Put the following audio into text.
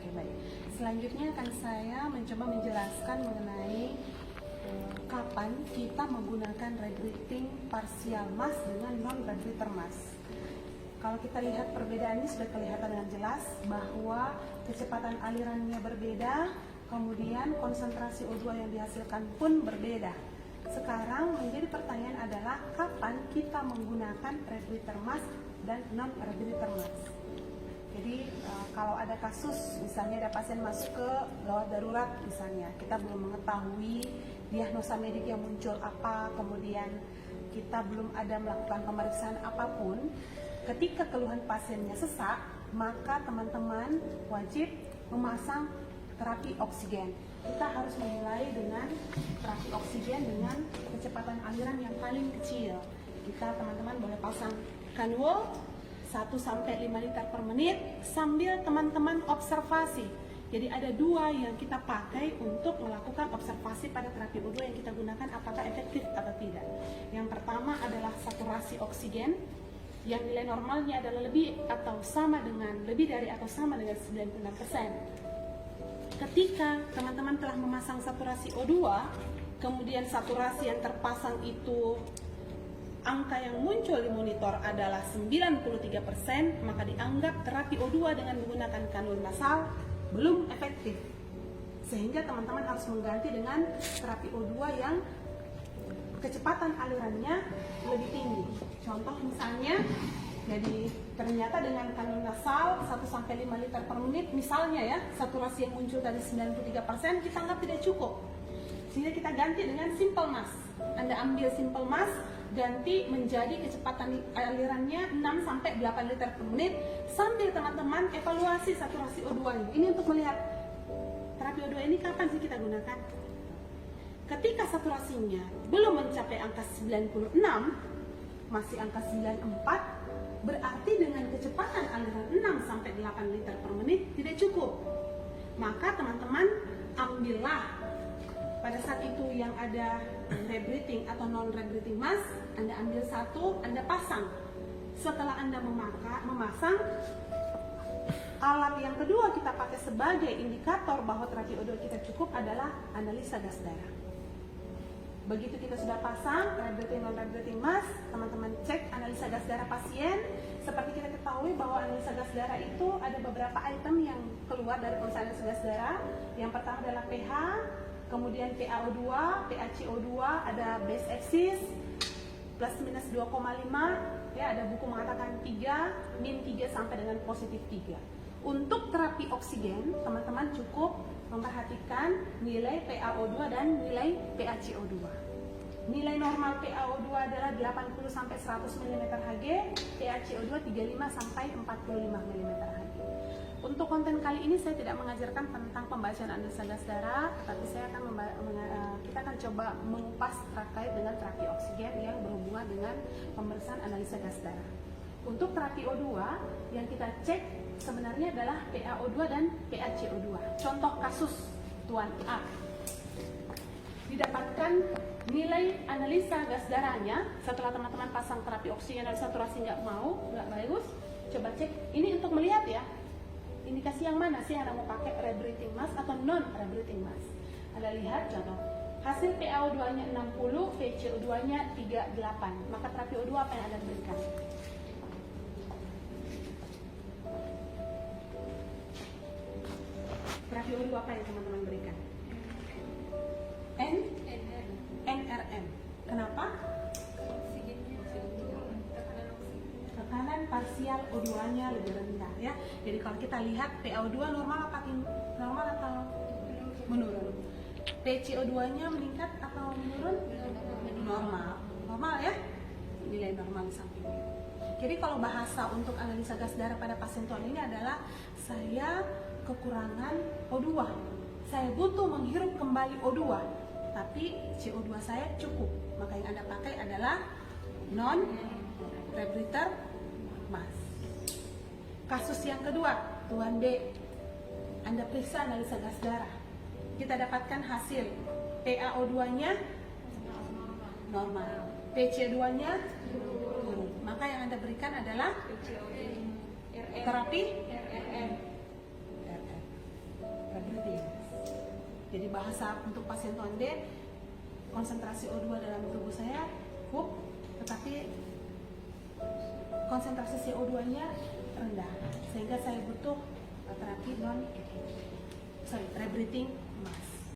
Oke, baik. Selanjutnya akan saya mencoba menjelaskan mengenai kapan kita menggunakan rebreathing partial mass dengan non-rebreather mass. Kalau kita lihat perbedaan ini sudah kelihatan dengan jelas bahwa kecepatan alirannya berbeda, kemudian konsentrasi O2 yang dihasilkan pun berbeda. Sekarang menjadi pertanyaan adalah kapan kita menggunakan rebreather mass dan non-rebreather mass. Jadi kalau ada kasus misalnya ada pasien masuk ke gawat darurat misalnya, kita belum mengetahui diagnosa medik yang muncul apa, kemudian kita belum ada melakukan pemeriksaan apapun, ketika keluhan pasiennya sesak, maka teman-teman wajib memasang terapi oksigen. Kita harus memulai dengan terapi oksigen dengan kecepatan aliran yang paling kecil. Kita teman-teman boleh pasang kanul 1-5 liter per menit sambil teman-teman observasi. Jadi ada dua yang kita pakai untuk melakukan observasi pada terapi O2 yang kita gunakan apakah efektif atau tidak. Yang pertama adalah saturasi oksigen yang nilai normalnya adalah lebih dari atau sama dengan 96%. Ketika teman-teman telah memasang saturasi O2, kemudian saturasi yang terpasang itu angka yang muncul di monitor adalah 93%, maka dianggap terapi O2 dengan menggunakan kanul nasal belum efektif. Sehingga teman-teman harus mengganti dengan terapi O2 yang kecepatan alirannya lebih tinggi. Contoh misalnya, jadi ternyata dengan kanul nasal 1-5 liter per menit misalnya ya, saturasi yang muncul tadi 93%, kita anggap tidak cukup. Sehingga kita ganti dengan simple mass. Anda ambil simple mass, ganti menjadi kecepatan alirannya 6-8 liter per menit sambil teman-teman evaluasi saturasi O2-nya. Ini untuk melihat terapi O2 ini kapan sih kita gunakan. Ketika saturasinya belum mencapai angka 96, masih angka 94, berarti dengan kecepatan aliran 6-8 liter per menit tidak cukup. Maka teman-teman ambillah pada saat itu yang ada rebreathing atau non-rebreathing mass, Anda ambil satu, Anda pasang. Setelah Anda memasang, alat yang kedua kita pakai sebagai indikator bahwa terapi O2 kita cukup adalah analisa gas darah. Begitu kita sudah pasang rebreathing non-rebreathing mass, teman-teman cek analisa gas darah pasien. Seperti kita ketahui bahwa analisa gas darah itu ada beberapa item yang keluar dari pemeriksaan analisa gas darah. Yang pertama adalah pH, kemudian PaO2, PaCO2, ada base axis, plus minus 2,5, ya ada buku mengatakan 3, min 3 sampai dengan positif 3. Untuk terapi oksigen, teman-teman cukup memperhatikan nilai PaO2 dan nilai PaCO2. Nilai normal PaO2 adalah 80 sampai 100 mm/Hg, PaCO2 35 sampai 45 mm/Hg. Untuk konten kali ini saya tidak mengajarkan tentang pembacaan analisa gas darah, tapi kita akan coba mengupas terkait dengan terapi oksigen yang berhubungan dengan pemeriksaan analisa gas darah. Untuk terapi O2 yang kita cek sebenarnya adalah PaO2 dan PaCO2. Contoh kasus Tuan A. Didapatkan nilai analisa gas darahnya setelah teman-teman pasang terapi oksigen dan saturasi nggak bagus. Coba cek, ini untuk melihat ya, indikasi yang mana sih yang Anda mau pakai, rebreathing mass atau non-rebreathing mass. Anda lihat contoh, hasil PaO2-nya 60, PaCO2-nya 38. Maka terapi O2 apa yang Anda berikan? Terapi O2 apa yang teman-teman berikan? NRM. Kenapa? Tekanan parsial O2-nya lebih rendah ya. Jadi kalau kita lihat PaO2 normal atau menurun? PaCO2-nya meningkat atau menurun? Normal ya. Nilai normal di sampingnya. Jadi kalau bahasa untuk analisa gas darah pada pasien Tuan ini adalah saya kekurangan O2. Saya butuh menghirup kembali O2, tapi CO2 saya cukup. Maka yang Anda pakai adalah non-rebreather mass. Kasus yang kedua, Tuan B. Anda periksa analisa gas darah. Kita dapatkan hasil PaO2-nya normal, PaCO2-nya turun. Maka yang Anda berikan adalah terapi RR. Jadi bahasa untuk pasien Tuan D, konsentrasi O2 dalam tubuh saya cukup, tetapi konsentrasi CO2-nya rendah, sehingga saya butuh terapi rebreathing mask.